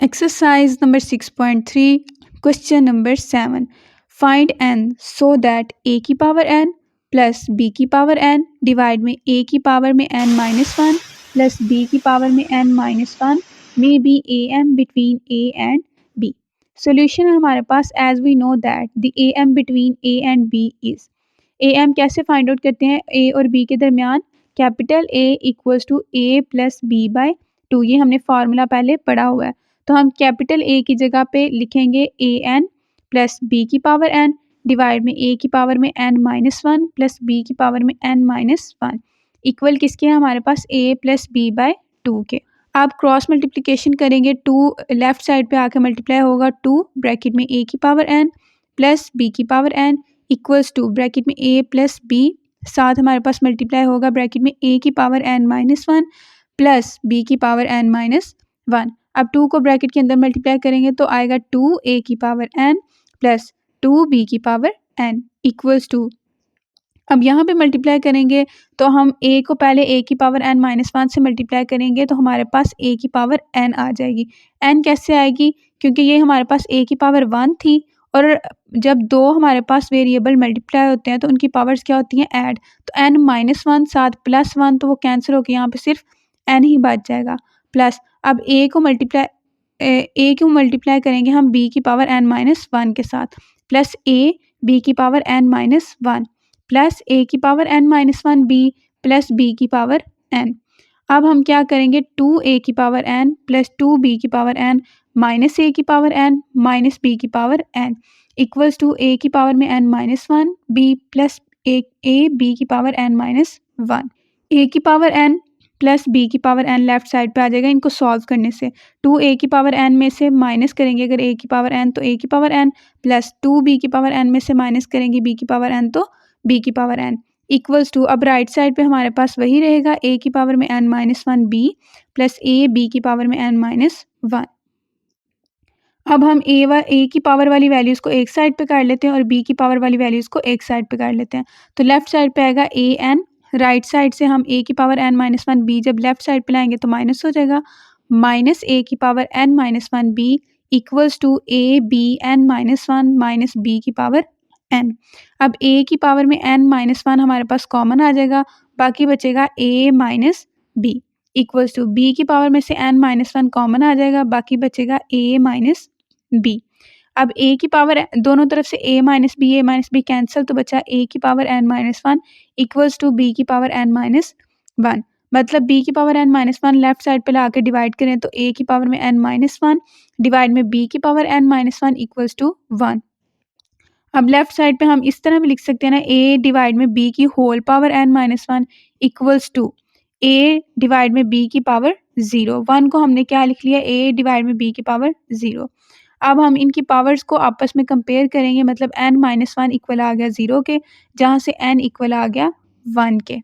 Exercise number 6.3, question number 7. Find n so that a की power n plus b की power n divide में a की power में n minus one plus b की power में n minus one may be A M between a and b. Solution है हमारे पास as we know that the A M between a and b is. A M कैसे find out करते हैं? a और b के दरमियान capital A equals to a plus b by 2. ये हमने फार्मूला पहले पढ़ा हुआ है. तो हम कैपिटल A की जगह पे लिखेंगे ए एन प्लस बी की पावर n डिवाइड में a की पावर में n minus one plus b की पावर में n माइनस वन इक्वल किसके हैं हमारे पास a प्लस b बाई 2 के. आप क्रॉस मल्टीप्लिकेशन करेंगे, 2 लेफ्ट साइड पे आके मल्टीप्लाई होगा 2 ब्रैकेट में a की पावर n प्लस b की power n equals to bracket में a प्लस b, साथ हमारे पास मल्टीप्लाई होगा ब्रैकेट में a की power n minus one plus b की पावर n माइनस वन. अब 2 को ब्रैकेट के अंदर मल्टीप्लाई करेंगे तो आएगा 2a की पावर n प्लस 2b की पावर n इक्वल्स टू, अब यहाँ पे मल्टीप्लाई करेंगे तो हम a को पहले a की पावर n माइनस वन से मल्टीप्लाई करेंगे तो हमारे पास a की पावर n आ जाएगी. n कैसे आएगी? क्योंकि ये हमारे पास a की पावर 1 थी और जब दो हमारे पास वेरिएबल मल्टीप्लाई होते हैं तो उनकी पावर्स क्या होती हैं? ऐड. तो n माइनस वन साथ प्लस वन तो वो कैंसिल होकर यहाँ पे सिर्फ n ही बच जाएगा. प्लस अब a को मल्टीप्लाई करेंगे हम b की पावर n माइनस वन के साथ प्लस a b की power n minus one plus a की power n minus one b plus b की पावर n. अब हम क्या करेंगे? 2a की पावर n प्लस 2b की पावर n माइनस a की पावर n माइनस b की power n equals to a की पावर में n minus one b plus a b की power n minus one. a की power n plus b की power n left side पे आ जाएगा इनको सॉल्व करने से. 2a की पावर n में से माइनस करेंगे अगर a की पावर n तो a की पावर n प्लस 2b की पावर n में से माइनस करेंगे b की पावर n तो b की पावर n इक्वल्स टू, अब राइट साइड पे हमारे पास वही रहेगा a की पावर में n minus one b plus a b की पावर में n माइनस वन. अब हम a की पावर वाली वैल्यूज़ को एक साइड पे कर लेते हैं और b की पावर वाली वैल्यूज़ को एक साइड पे कर लेते हैं. तो लेफ्ट साइड पे आएगा a n, राइट साइड से हम a की power n minus one b जब लेफ्ट साइड पे लाएंगे तो माइनस हो जाएगा माइनस a की power n minus one b equals to a b n minus one minus b की पावर n. अब a की पावर में n माइनस वन हमारे पास कॉमन आ जाएगा, बाकी बचेगा a minus b equals to b की पावर में से n माइनस वन कॉमन आ जाएगा, बाकी बचेगा a माइनस b. अब a की पावर दोनों तरफ से a माइनस बी कैंसिल तो बचा a की power n minus one equals to b की पावर n माइनस वन. मतलब b की power n minus one left side पे ला के डिवाइड करें तो a की पावर में n माइनस वन डिवाइड में b की power n minus one equals to one. अब लेफ्ट साइड पे हम इस तरह भी लिख सकते हैं ना, a डिवाइड में b की whole power n minus one equals to a divide में b की पावर 0. वन को हमने क्या लिख लिया? a डिवाइड में b की पावर 0. अब हम इनकी पावर्स को आपस में कंपेयर करेंगे, मतलब n माइनस वन इक्वल आ गया 0 के, जहाँ से n इक्वल आ गया 1 के.